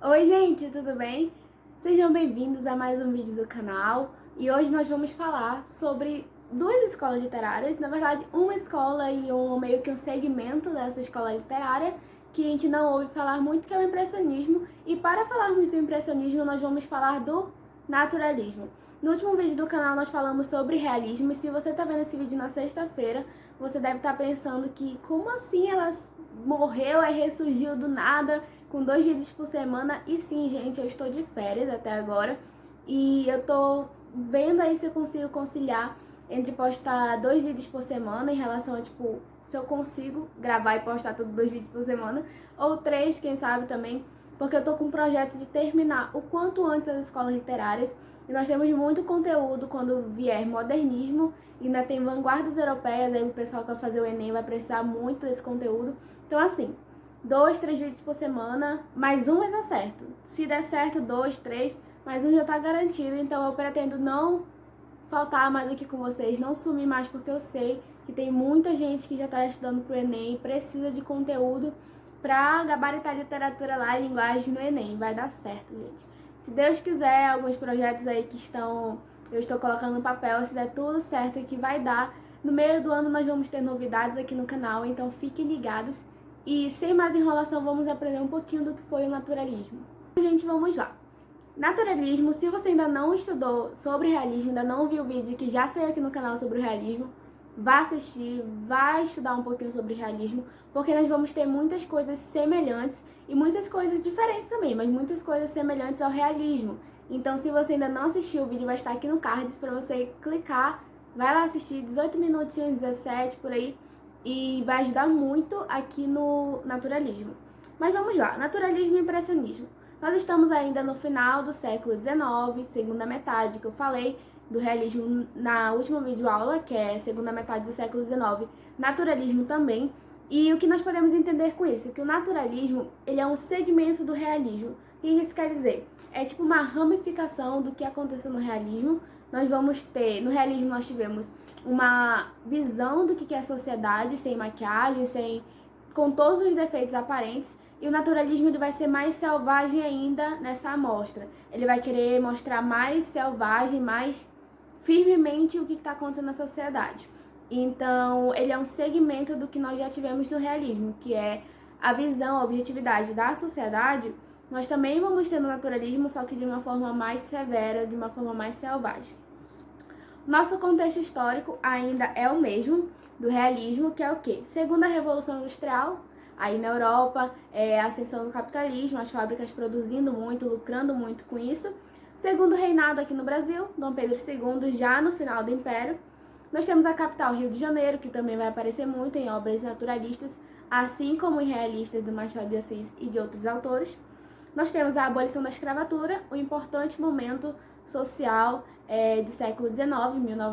Oi gente, tudo bem? Sejam bem-vindos a mais um vídeo do canal e hoje nós vamos falar sobre duas escolas literárias, na verdade uma escola e meio que um segmento dessa escola literária que a gente não ouve falar muito, que é o impressionismo, e para falarmos do impressionismo nós vamos falar do naturalismo. No último vídeo do canal nós falamos sobre realismo e se você está vendo esse vídeo na sexta-feira, você deve estar pensando que como assim ela morreu e ressurgiu do nada com 2 vídeos por semana? E sim, gente, eu estou de férias até agora e eu tô vendo aí se eu consigo conciliar entre postar 2 vídeos por semana em relação a, tipo, se eu consigo gravar e postar tudo 2 vídeos por semana, ou 3, quem sabe também, porque eu tô com um projeto de terminar o quanto antes as escolas literárias e nós temos muito conteúdo quando vier modernismo, e ainda tem vanguardas europeias, aí o pessoal que vai fazer o Enem vai precisar muito desse conteúdo. Então, assim, 2, 3 vídeos por semana, mais um vai dar certo. Se der certo, 2, 3, mais um já tá garantido. Então eu pretendo não faltar mais aqui com vocês, não sumir mais, porque eu sei que tem muita gente que já tá estudando pro Enem e precisa de conteúdo pra gabaritar literatura lá e linguagem no Enem. Vai dar certo, gente. Se Deus quiser, alguns projetos aí que eu estou colocando no papel, se der tudo certo, que vai dar. No meio do ano nós vamos ter novidades aqui no canal, então fiquem ligados. E sem mais enrolação, vamos aprender um pouquinho do que foi o naturalismo. Gente, vamos lá. Naturalismo, se você ainda não estudou sobre realismo, ainda não viu o vídeo que já saiu aqui no canal sobre o realismo, vá assistir, vá estudar um pouquinho sobre realismo, porque nós vamos ter muitas coisas semelhantes e muitas coisas diferentes também, mas muitas coisas semelhantes ao realismo. Então, se você ainda não assistiu, o vídeo vai estar aqui no cards para você clicar, vai lá assistir, 18 minutinhos, 17 por aí, e vai ajudar muito aqui no naturalismo. Mas vamos lá, naturalismo e impressionismo. Nós estamos ainda no final do século XIX, segunda metade, que eu falei do realismo na última videoaula, que é segunda metade do século XIX, naturalismo também. E o que nós podemos entender com isso? Que o naturalismo, ele é um segmento do realismo. O que isso quer dizer? É tipo uma ramificação do que aconteceu no realismo. Nós vamos ter, no realismo nós tivemos uma visão do que é a sociedade, sem maquiagem, com todos os defeitos aparentes. E o naturalismo ele vai ser mais selvagem ainda nessa amostra. Ele vai querer mostrar mais selvagem, mais firmemente o que está acontecendo na sociedade. Então, ele é um segmento do que nós já tivemos no realismo, que é a visão, a objetividade da sociedade. Nós também vamos ter no naturalismo, só que de uma forma mais severa, de uma forma mais selvagem. Nosso contexto histórico ainda é o mesmo do realismo, que é o quê? Segunda Revolução Industrial, aí na Europa, a ascensão do capitalismo, as fábricas produzindo muito, lucrando muito com isso. Segundo reinado aqui no Brasil, Dom Pedro II, já no final do Império. Nós temos a capital, Rio de Janeiro, que também vai aparecer muito em obras naturalistas, assim como em realistas do Machado de Assis e de outros autores. Nós temos a abolição da escravatura, um importante momento social do século XIX,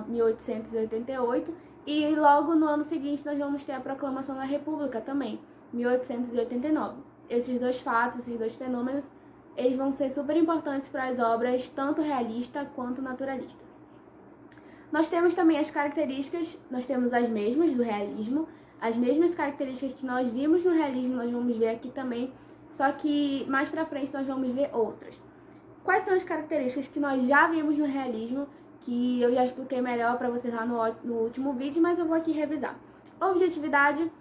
1888, e logo no ano seguinte nós vamos ter a proclamação da República também, 1889. Esses dois fatos, esses dois fenômenos, eles vão ser super importantes para as obras tanto realista quanto naturalista. Nós temos também as características, nós temos as mesmas do realismo, as mesmas características que nós vimos no realismo, nós vamos ver aqui também, só que mais pra frente nós vamos ver outras. Quais são as características que nós já vimos no realismo, que eu já expliquei melhor para vocês lá no último vídeo, mas eu vou aqui revisar. Objetividade,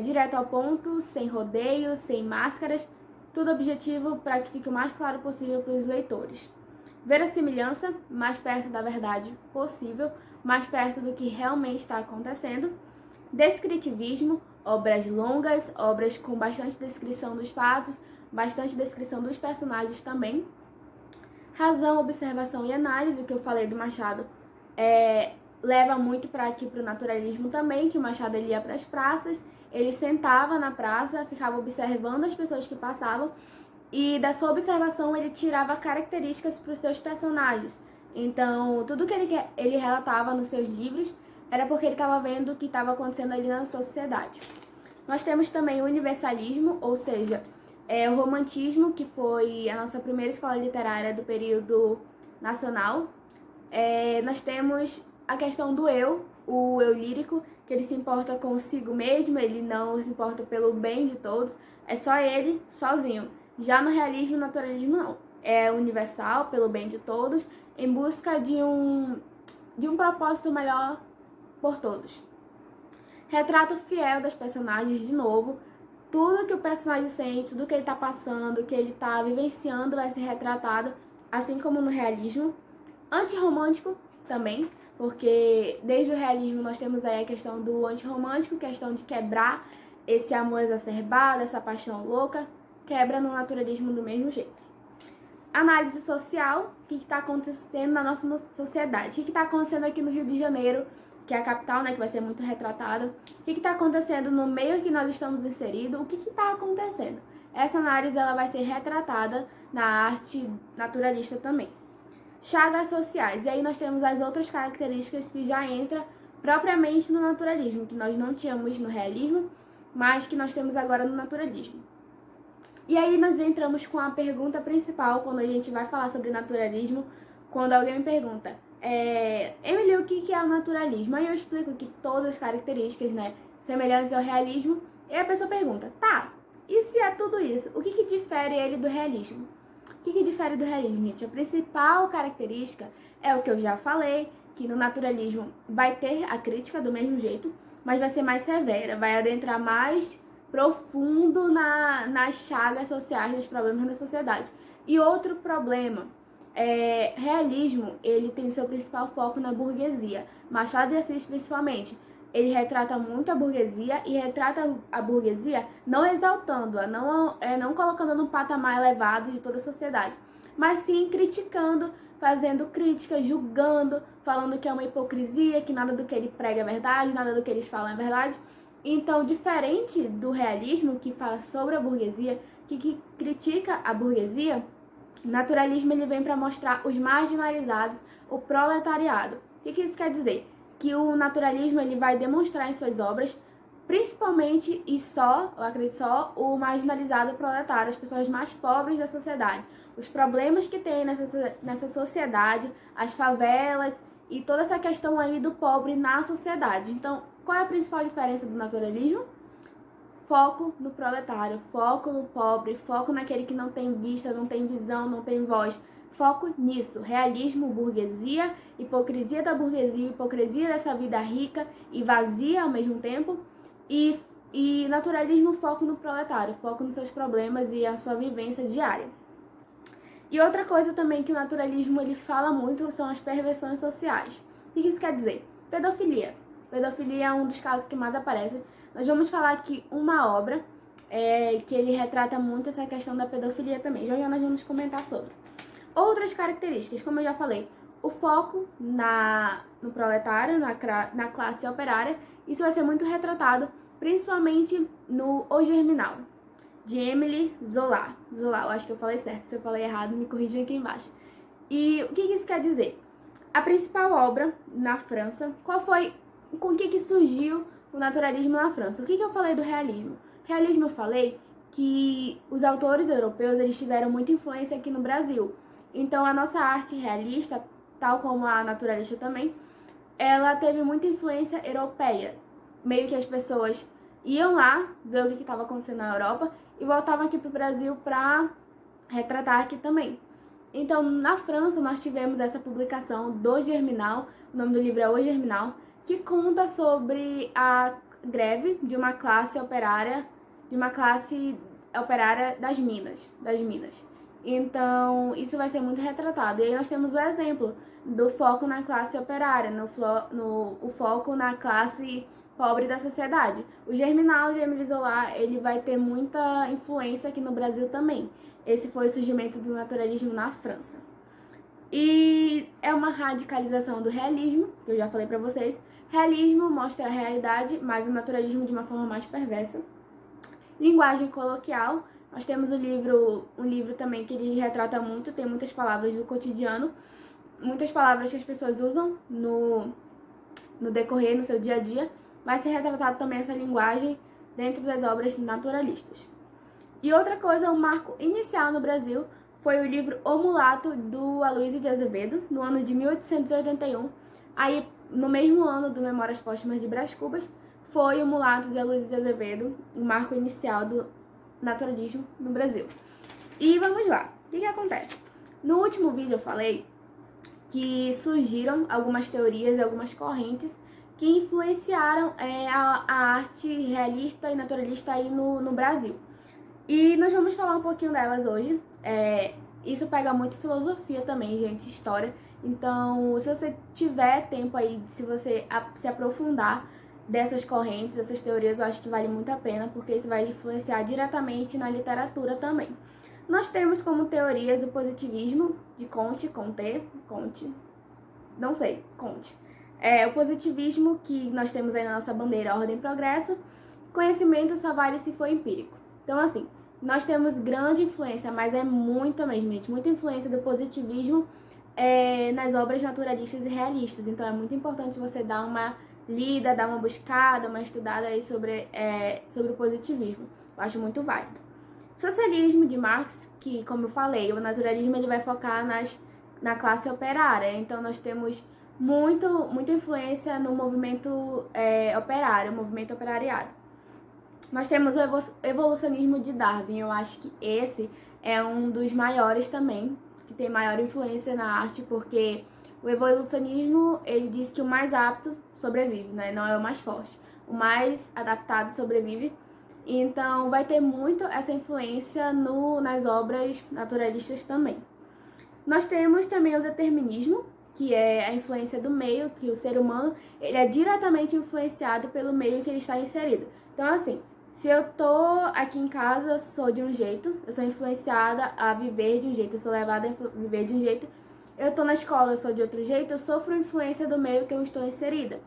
direto ao ponto, sem rodeios, sem máscaras, tudo objetivo para que fique o mais claro possível para os leitores. Verossimilhança, mais perto da verdade possível, mais perto do que realmente está acontecendo. Descritivismo, obras longas, obras com bastante descrição dos fatos, bastante descrição dos personagens também. Razão, observação e análise, o que eu falei do Machado, leva muito para aqui para o naturalismo também, que o Machado ele ia para as praças, ele sentava na praça, ficava observando as pessoas que passavam, e da sua observação ele tirava características para os seus personagens. Então, tudo que ele relatava nos seus livros era porque ele estava vendo o que estava acontecendo ali na sociedade. Nós temos também o universalismo, ou seja, o romantismo, que foi a nossa primeira escola literária do período nacional. Nós temos a questão do eu, o eu lírico, que ele se importa consigo mesmo, ele não se importa pelo bem de todos, é só ele, sozinho. Já no realismo, o naturalismo não. É universal, pelo bem de todos, em busca de um propósito melhor por todos. Retrato fiel das personagens, de novo. Tudo que o personagem sente, tudo que ele está passando, que ele está vivenciando vai ser retratado, assim como no realismo. Antirromântico também, porque desde o realismo nós temos aí a questão do antirromântico, questão de quebrar esse amor exacerbado, essa paixão louca, quebra no naturalismo do mesmo jeito. Análise social, o que está acontecendo na nossa sociedade, o que está acontecendo aqui no Rio de Janeiro, que é a capital, né, que vai ser muito retratada, o que está acontecendo no meio que nós estamos inseridos, o que está acontecendo. Essa análise ela vai ser retratada na arte naturalista também. Chagas sociais, e aí nós temos as outras características que já entram propriamente no naturalismo, que nós não tínhamos no realismo, mas que nós temos agora no naturalismo. E aí nós entramos com a pergunta principal, quando a gente vai falar sobre naturalismo, quando alguém me pergunta, Emily, o que é o naturalismo? Aí eu explico que todas as características, né, semelhantes ao realismo, e a pessoa pergunta, tá, e se é tudo isso, o que difere ele do realismo? O que difere do realismo, gente? A principal característica é o que eu já falei, que no naturalismo vai ter a crítica do mesmo jeito, mas vai ser mais severa, vai adentrar mais profundo nas chagas sociais, nos problemas da sociedade. E outro problema, realismo, ele tem seu principal foco na burguesia. Machado de Assis, principalmente, ele retrata muito a burguesia e retrata a burguesia não exaltando-a, não colocando num patamar elevado de toda a sociedade, mas sim criticando, fazendo críticas, julgando, falando que é uma hipocrisia, que nada do que ele prega é verdade, nada do que eles falam é verdade. Então, diferente do realismo, que fala sobre a burguesia, que critica a burguesia, o naturalismo ele vem para mostrar os marginalizados, o proletariado. O que isso quer dizer? Que o naturalismo ele vai demonstrar em suas obras, principalmente e só, eu acredito só, o marginalizado proletário, as pessoas mais pobres da sociedade. Os problemas que tem nessa sociedade, as favelas e toda essa questão aí do pobre na sociedade. Então, qual é a principal diferença do naturalismo? Foco no proletário, foco no pobre, foco naquele que não tem vista, não tem visão, não tem voz. Foco nisso, realismo, burguesia, hipocrisia da burguesia, hipocrisia dessa vida rica e vazia ao mesmo tempo. E naturalismo, foco no proletário, foco nos seus problemas e a sua vivência diária. E outra coisa também que o naturalismo ele fala muito são as perversões sociais. O que isso quer dizer? Pedofilia. Pedofilia é um dos casos que mais aparece. Nós vamos falar aqui uma obra que ele retrata muito essa questão da pedofilia também. Já nós vamos comentar sobre. Outras características, como eu já falei, o foco no proletário, na classe operária. Isso vai ser muito retratado, principalmente no O Germinal, de Emile Zola. Zola, eu acho que eu falei certo. Se eu falei errado, me corrijam aqui embaixo. E o que isso quer dizer? A principal obra na França, com o que surgiu o naturalismo na França? O que eu falei do realismo? Realismo eu falei que os autores europeus eles tiveram muita influência aqui no Brasil. Então a nossa arte realista, tal como a naturalista também, ela teve muita influência europeia. Meio que as pessoas iam lá ver o que estava acontecendo na Europa e voltavam aqui para o Brasil para retratar aqui também. Então, na França, nós tivemos essa publicação do Germinal, o nome do livro é O Germinal, que conta sobre a greve de uma classe operária, das minas. Então, isso vai ser muito retratado. E aí nós temos o exemplo do foco na classe operária, o foco na classe pobre da sociedade. O Germinal de Emile Zola, ele vai ter muita influência aqui no Brasil também. Esse foi o surgimento do naturalismo na França. E é uma radicalização do realismo, que eu já falei pra vocês. Realismo mostra a realidade, mas o naturalismo de uma forma mais perversa. Linguagem coloquial. Nós temos um livro também que ele retrata muito, tem muitas palavras do cotidiano, muitas palavras que as pessoas usam no decorrer, no seu dia a dia. Vai ser retratado também essa linguagem dentro das obras naturalistas. E outra coisa, o marco inicial no Brasil foi o livro O Mulato, do Aloysio de Azevedo, no ano de 1881. Aí, no mesmo ano do Memórias Póstumas de Brás Cubas, foi o Mulato de Aloysio de Azevedo, o marco inicial do naturalismo no Brasil. E vamos lá, o que acontece? No último vídeo eu falei que surgiram algumas teorias e algumas correntes que influenciaram a arte realista e naturalista aí no Brasil. E nós vamos falar um pouquinho delas hoje. Isso pega muito filosofia também, gente, história. Então, se você tiver tempo aí, se você se aprofundar dessas correntes, dessas teorias, eu acho que vale muito a pena, porque isso vai influenciar diretamente na literatura também. Nós temos como teorias o positivismo, de Comte, não sei, Comte. O positivismo, que nós temos aí na nossa bandeira, ordem e progresso. Conhecimento só vale se for empírico. Então, assim, nós temos grande influência, mas é muita mesmo, gente, muita influência do positivismo nas obras naturalistas e realistas. Então, é muito importante você dar uma lida, dar uma buscada, uma estudada aí sobre o positivismo. Eu acho muito válido. Socialismo de Marx, que, como eu falei, o naturalismo ele vai focar na classe operária. Então, nós temos muita influência no movimento operário, o movimento operariado. Nós temos o evolucionismo de Darwin. Eu acho que esse é um dos maiores também, que tem maior influência na arte, porque o evolucionismo, ele diz que o mais apto sobrevive, né? Não é o mais forte. O mais adaptado sobrevive. Então, vai ter muito essa influência nas obras naturalistas também. Nós temos também o determinismo, que é a influência do meio, que o ser humano ele é diretamente influenciado pelo meio em que ele está inserido. Então, assim, se eu tô aqui em casa, sou de um jeito, eu sou influenciada a viver de um jeito, eu sou levada a viver de um jeito. Eu tô na escola, eu sou de outro jeito, eu sofro influência do meio que eu estou inserida.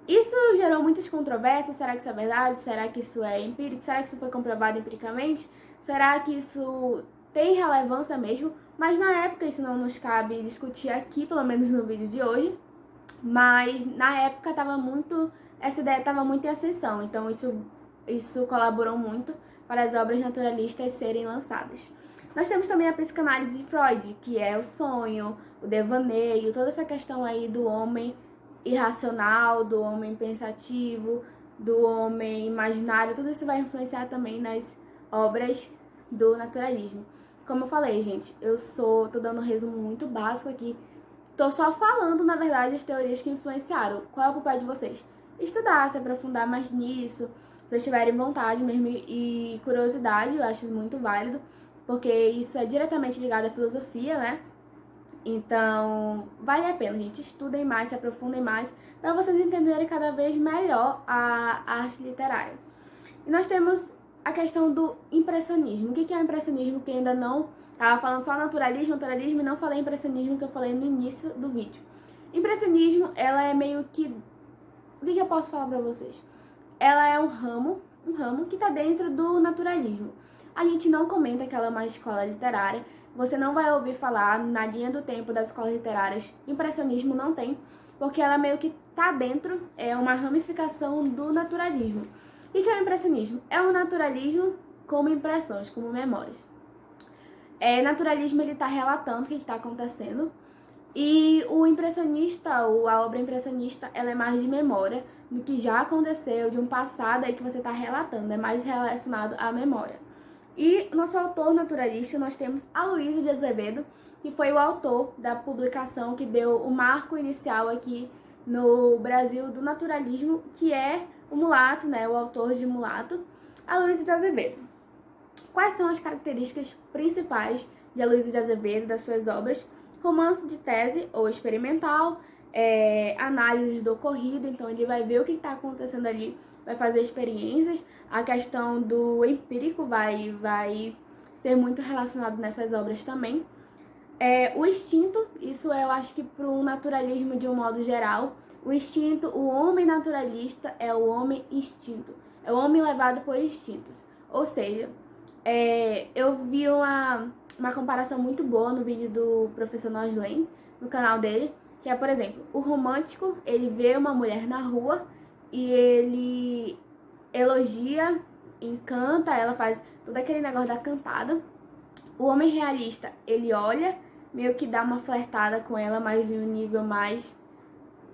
Isso gerou muitas controvérsias. Será que isso é verdade? Será que isso é empírico? Será que isso foi comprovado empiricamente? Será que isso tem relevância mesmo? Mas na época isso não nos cabe discutir aqui, pelo menos no vídeo de hoje. Mas na época essa ideia estava muito em ascensão, então isso colaborou muito para as obras naturalistas serem lançadas. Nós temos também a psicanálise de Freud, que é o sonho, o devaneio, toda essa questão aí do homem irracional, do homem pensativo, do homem imaginário, tudo isso vai influenciar também nas obras do naturalismo. Como eu falei, gente, tô dando um resumo muito básico aqui. Tô só falando, na verdade, as teorias que influenciaram. Qual é o papel de vocês? Estudar, se aprofundar mais nisso. Se vocês tiverem vontade mesmo e curiosidade, eu acho muito válido, porque isso é diretamente ligado à filosofia, né? Então, vale a pena, gente. Estudem mais, se aprofundem mais, para vocês entenderem cada vez melhor a arte literária. E nós temos a questão do impressionismo. O que é o impressionismo? Que ainda não estava falando só naturalismo e não falei impressionismo, que eu falei no início do vídeo. Impressionismo, ela é meio que... O que eu posso falar para vocês? Ela é um ramo que está dentro do naturalismo. A gente não comenta que ela é uma escola literária. Você não vai ouvir falar na linha do tempo das escolas literárias. Impressionismo não tem, porque ela meio que está dentro, é uma ramificação do naturalismo. O que é o impressionismo? É um naturalismo como impressões, como memórias. Naturalismo, ele está relatando o que está acontecendo. E o impressionista, a obra impressionista, ela é mais de memória do que já aconteceu, de um passado aí que você está relatando. É mais relacionado à memória. E nosso autor naturalista, nós temos Aloysio de Azevedo, que foi o autor da publicação que deu o marco inicial aqui no Brasil do naturalismo, que é o Mulato, né, o autor de Mulato, Aloysio de Azevedo. Quais são as características principais de Aloysio de Azevedo, das suas obras? Romance de tese ou experimental, análise do ocorrido, então ele vai ver o que está acontecendo ali, vai fazer experiências. A questão do empírico vai ser muito relacionado nessas obras também. O instinto, isso eu acho que para o naturalismo de um modo geral, o instinto, o homem naturalista é o homem instinto, é o homem levado por instintos. Ou seja, eu vi uma comparação muito boa no vídeo do professor Noslen, no canal dele, que é, por exemplo, o romântico, ele vê uma mulher na rua e ele elogia, encanta, ela faz todo aquele negócio da cantada. O homem realista, ele olha, meio que dá uma flertada com ela, mas de um nível mais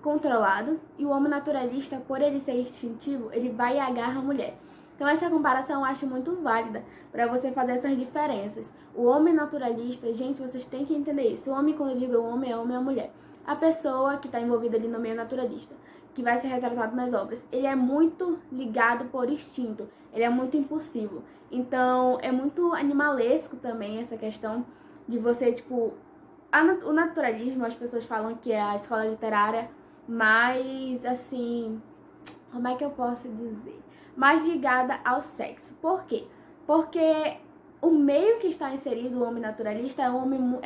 controlado. E o homem naturalista, por ele ser instintivo, ele vai e agarra a mulher. Então essa comparação eu acho muito válida para você fazer essas diferenças. O homem naturalista, gente, vocês têm que entender isso. O homem, quando eu digo homem, é homem, é mulher. A pessoa que está envolvida ali no meio naturalista, que vai ser retratado nas obras, ele é muito ligado por instinto, ele é muito impulsivo. Então é muito animalesco também essa questão de você, tipo... O naturalismo, as pessoas falam que é a escola literária mais, assim... Como é que eu posso dizer? Mais ligada ao sexo. Por quê? Porque o meio que está inserido, o homem naturalista, é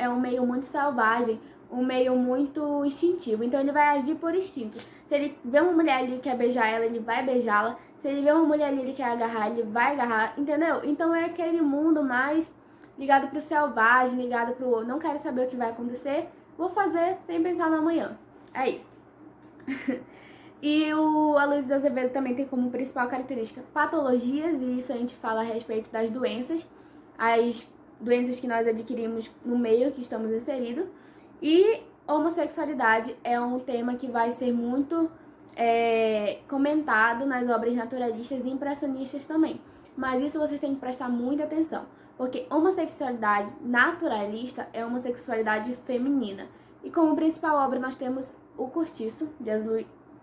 um meio muito selvagem, um meio muito instintivo. Então ele vai agir por instinto. Se ele vê uma mulher ali e quer beijar ela, ele vai beijá-la. Se ele vê uma mulher ali e ele quer agarrar, ele vai agarrar, entendeu? Então é aquele mundo mais ligado pro selvagem, ligado pro não quero saber o que vai acontecer, vou fazer sem pensar no amanhã. É isso. E o Aloysio de Azevedo também tem como principal característica patologias, e isso a gente fala a respeito das doenças, as doenças que nós adquirimos no meio que estamos inseridos. E homossexualidade é um tema que vai ser muito comentado nas obras naturalistas e impressionistas também. Mas isso vocês têm que prestar muita atenção, porque homossexualidade naturalista é homossexualidade feminina. E como principal obra nós temos O Cortiço, de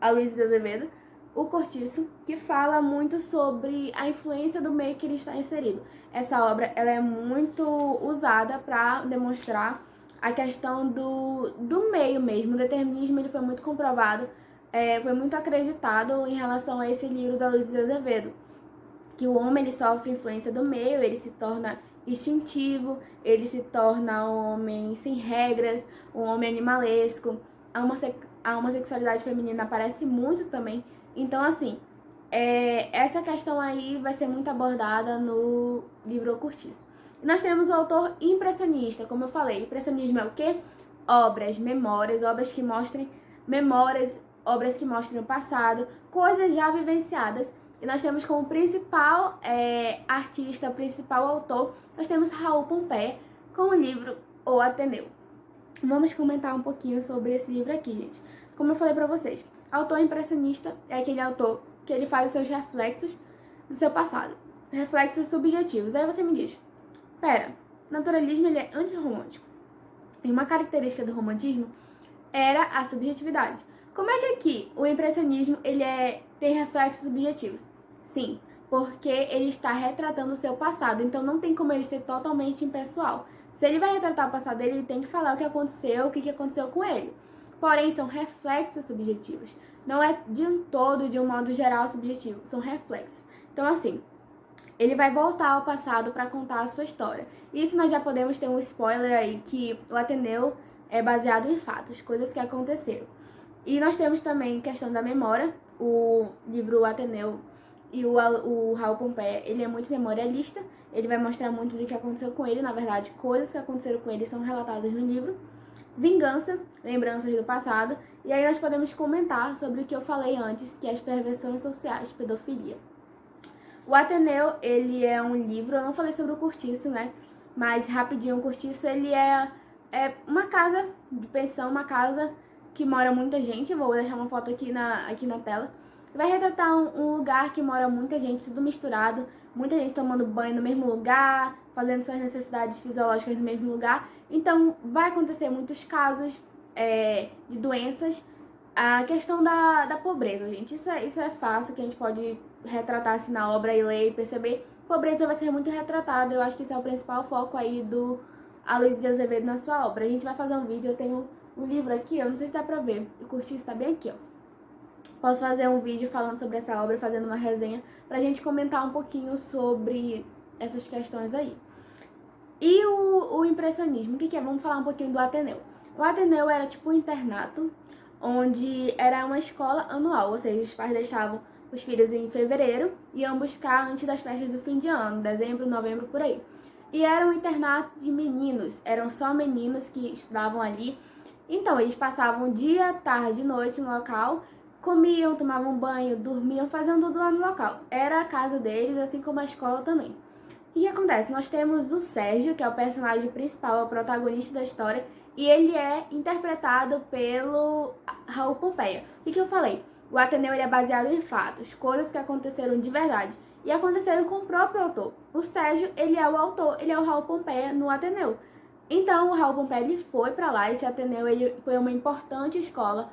Aloysio de Azevedo, O Cortiço, que fala muito sobre a influência do meio que ele está inserido. Essa obra ela é muito usada para demonstrar a questão do meio mesmo. O determinismo ele foi muito comprovado, foi muito acreditado em relação a esse livro da Aloysio de Azevedo, que o homem ele sofre influência do meio, ele se torna instintivo, ele se torna um homem sem regras, um homem animalesco. A homossexualidade feminina aparece muito também. Então, assim, essa questão aí vai ser muito abordada no livro O Cortiço. E nós temos o autor impressionista, como eu falei. Impressionismo é o quê? Obras, memórias, obras que mostrem memórias, obras que mostrem o passado, coisas já vivenciadas. E nós temos como principal artista, principal autor, nós temos Raul Pompeia, com o livro O Ateneu. Vamos comentar um pouquinho sobre esse livro aqui, gente. Como eu falei pra vocês, autor impressionista é aquele autor que ele faz os seus reflexos do seu passado. Reflexos subjetivos. Aí você me diz, pera, naturalismo ele é antirromântico. E uma característica do romantismo era a subjetividade. Como é que aqui o impressionismo ele tem reflexos subjetivos? Sim, porque ele está retratando o seu passado, então não tem como ele ser totalmente impessoal. Se ele vai retratar o passado dele, ele tem que falar o que aconteceu, o que aconteceu com ele. Porém, são reflexos subjetivos. Não é de um todo, de um modo geral, subjetivo. São reflexos. Então, assim, ele vai voltar ao passado para contar a sua história. Isso nós já podemos ter um spoiler aí, que o Ateneu é baseado em fatos, coisas que aconteceram. E nós temos também questão da memória. O livro O Ateneu e o Raul Pompeia, ele é muito memorialista. Ele vai mostrar muito do que aconteceu com ele. Na verdade, coisas que aconteceram com ele são relatadas no livro. Vingança, lembranças do passado. E aí nós podemos comentar sobre o que eu falei antes, que é as perversões sociais, pedofilia. O Ateneu, ele é um livro, eu não falei sobre o Cortiço, né? Mas rapidinho, o Cortiço, ele é uma casa de pensão, uma casa que mora muita gente. Eu vou deixar uma foto aqui na tela. Vai retratar um lugar que mora muita gente, tudo misturado, muita gente tomando banho no mesmo lugar, fazendo suas necessidades fisiológicas no mesmo lugar. Então, vai acontecer muitos casos de doenças. A questão da pobreza, gente, isso é fácil, que a gente pode retratar assim na obra e ler e perceber. Pobreza vai ser muito retratada, eu acho que isso é o principal foco aí do Aloysio de Azevedo na sua obra. A gente vai fazer um vídeo, eu tenho um livro aqui, eu não sei se dá pra ver, o Cortiço tá bem aqui, ó. Posso fazer um vídeo falando sobre essa obra, fazendo uma resenha, pra gente comentar um pouquinho sobre essas questões aí. E o impressionismo, o que é? Vamos falar um pouquinho do Ateneu. O Ateneu era tipo um internato, onde era uma escola anual, ou seja, os pais deixavam os filhos em fevereiro e iam buscar antes das festas do fim de ano, dezembro, novembro, por aí. E era um internato de meninos, eram só meninos que estudavam ali. Então, eles passavam dia, tarde e noite no local, comiam, tomavam banho, dormiam, faziam tudo lá no local. Era a casa deles, assim como a escola também. E o que acontece? Nós temos o Sérgio, que é o personagem principal, é o protagonista da história, e ele é interpretado pelo Raul Pompeia. O que eu falei? O Ateneu ele é baseado em fatos, coisas que aconteceram de verdade. e aconteceram com o próprio autor. O Sérgio, ele é o autor, ele é o Raul Pompeia no Ateneu. Então, o Raul Pompeia, ele foi para lá, esse Ateneu, ele foi uma importante escola,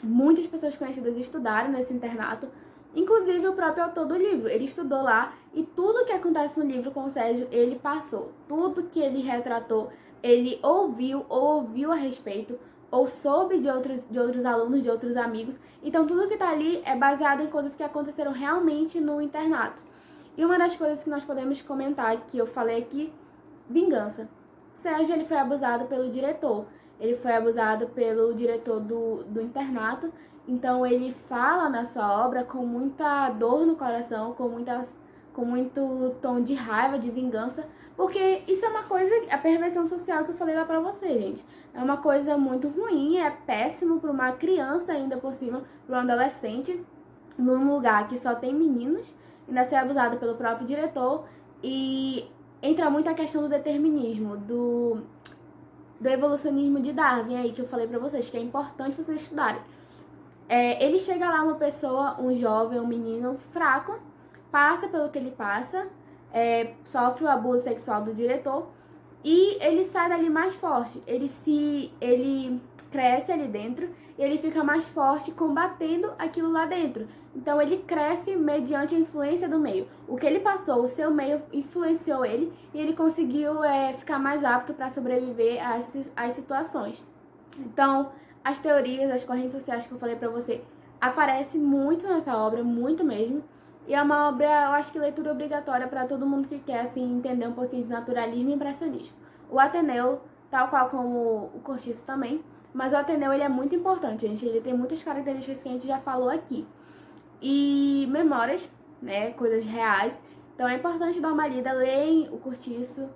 muitas pessoas conhecidas estudaram nesse internato, inclusive o próprio autor do livro, ele estudou lá, e tudo que acontece no livro com o Sérgio, ele passou, tudo que ele retratou, ele ouviu a respeito, ou soube de outros alunos, de outros amigos. Então tudo que tá ali é baseado em coisas que aconteceram realmente no internato. E uma das coisas que nós podemos comentar, que eu falei aqui, vingança. Sérgio, ele foi abusado pelo diretor. Ele foi abusado pelo diretor do internato. Então ele fala na sua obra com muita dor no coração, com muito tom de raiva, de vingança, porque isso é uma coisa, a perversão social que eu falei lá pra você, gente. É uma coisa muito ruim, é péssimo pra uma criança ainda por cima, pra um adolescente, num lugar que só tem meninos, ainda ser abusado pelo próprio diretor, e entra muito a questão do determinismo, do evolucionismo de Darwin aí, que eu falei pra vocês, que é importante vocês estudarem. Ele chega lá, uma pessoa, um jovem, um menino fraco, passa pelo que ele passa, sofre o abuso sexual do diretor e ele sai dali mais forte. Ele cresce ali dentro e ele fica mais forte combatendo aquilo lá dentro. Então ele cresce mediante a influência do meio. O que ele passou, o seu meio influenciou ele e ele conseguiu ficar mais apto para sobreviver às situações. Então, as teorias, as correntes sociais que eu falei pra você, aparecem muito nessa obra, muito mesmo. E é uma obra, eu acho que leitura obrigatória para todo mundo que quer assim, entender um pouquinho de naturalismo e impressionismo. O Ateneu, tal qual como o Cortiço também, mas o Ateneu ele é muito importante, gente. Ele tem muitas características que a gente já falou aqui. E memórias, né, coisas reais. Então é importante dar uma lida, leiam o Cortiço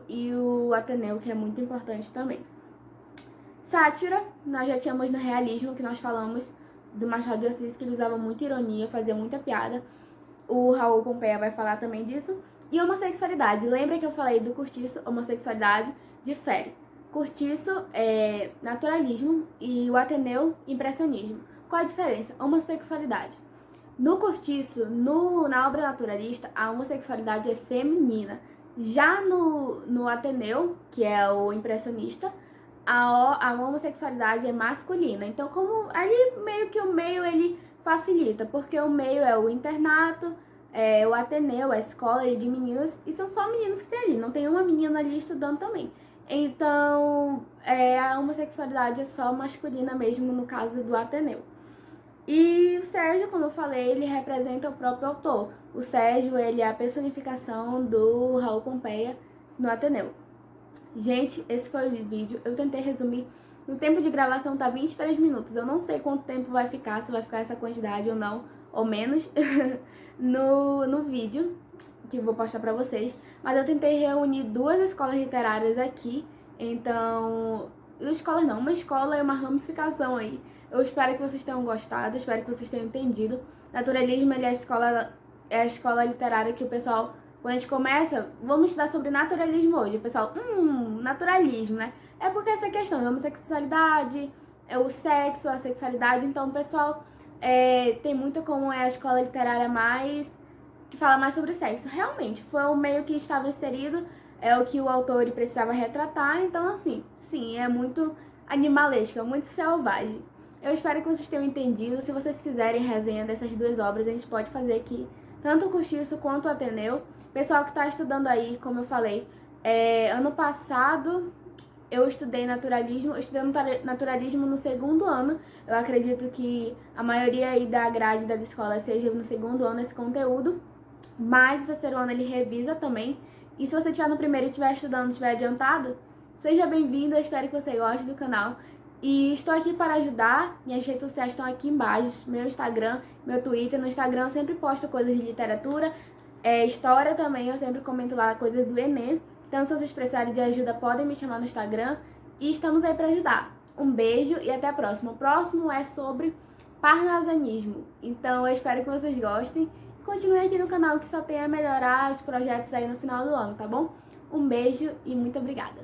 e o Ateneu, que é muito importante também. Sátira, nós já tínhamos no realismo, que nós falamos do Machado de Assis, que ele usava muita ironia, fazia muita piada. O Raul Pompeia vai falar também disso. E homossexualidade. Lembra que eu falei do Cortiço? Homossexualidade difere. Cortiço é naturalismo e o Ateneu, impressionismo. Qual a diferença? Homossexualidade. No Cortiço, na obra naturalista, a homossexualidade é feminina. Já no Ateneu, que é o impressionista, a homossexualidade é masculina. Então, como ali meio que o meio ele facilita, porque o meio é o internato, o Ateneu, a escola de meninas, e são só meninos que tem ali, não tem uma menina ali estudando também. Então, a homossexualidade é só masculina mesmo no caso do Ateneu. E o Sérgio, como eu falei, ele representa o próprio autor. O Sérgio, ele é a personificação do Raul Pompeia no Ateneu. Gente, esse foi o vídeo. Eu tentei resumir. O tempo de gravação tá 23 minutos. Eu não sei quanto tempo vai ficar, se vai ficar essa quantidade ou não, ou menos, no vídeo que eu vou postar pra vocês. Mas eu tentei reunir duas escolas literárias aqui. Então, escolas não, uma escola e uma ramificação aí. Eu espero que vocês tenham gostado, espero que vocês tenham entendido. Naturalismo, ele é a escola literária que o pessoal... Quando a gente começa, vamos estudar sobre naturalismo hoje. O pessoal, naturalismo, né? É porque essa questão da homossexualidade, o sexo, a sexualidade. Então, o pessoal tem muito como a escola literária que fala mais sobre sexo. Realmente, foi o meio que estava inserido, é o que o autor precisava retratar. Então, assim, sim, é muito animalesco, muito selvagem. Eu espero que vocês tenham entendido. Se vocês quiserem resenha dessas duas obras, a gente pode fazer aqui, tanto o Cortiço quanto o Ateneu. Pessoal que está estudando aí, como eu falei, ano passado eu estudei naturalismo, no segundo ano. Eu acredito que a maioria aí da grade das escolas seja no segundo ano esse conteúdo, mas no terceiro ano ele revisa também. E se você estiver no primeiro e estiver estudando, estiver adiantado, seja bem-vindo, eu espero que você goste do canal. E estou aqui para ajudar, minhas redes sociais estão aqui embaixo, meu Instagram, meu Twitter. No Instagram eu sempre posto coisas de literatura, história também, eu sempre comento lá coisas do Enem. Então, se vocês precisarem de ajuda, podem me chamar no Instagram. E estamos aí para ajudar. Um beijo e até a próxima. O próximo é sobre parnasianismo. Então, eu espero que vocês gostem. Continuem aqui no canal que só tem a melhorar os projetos aí no final do ano, tá bom? Um beijo e muito obrigada.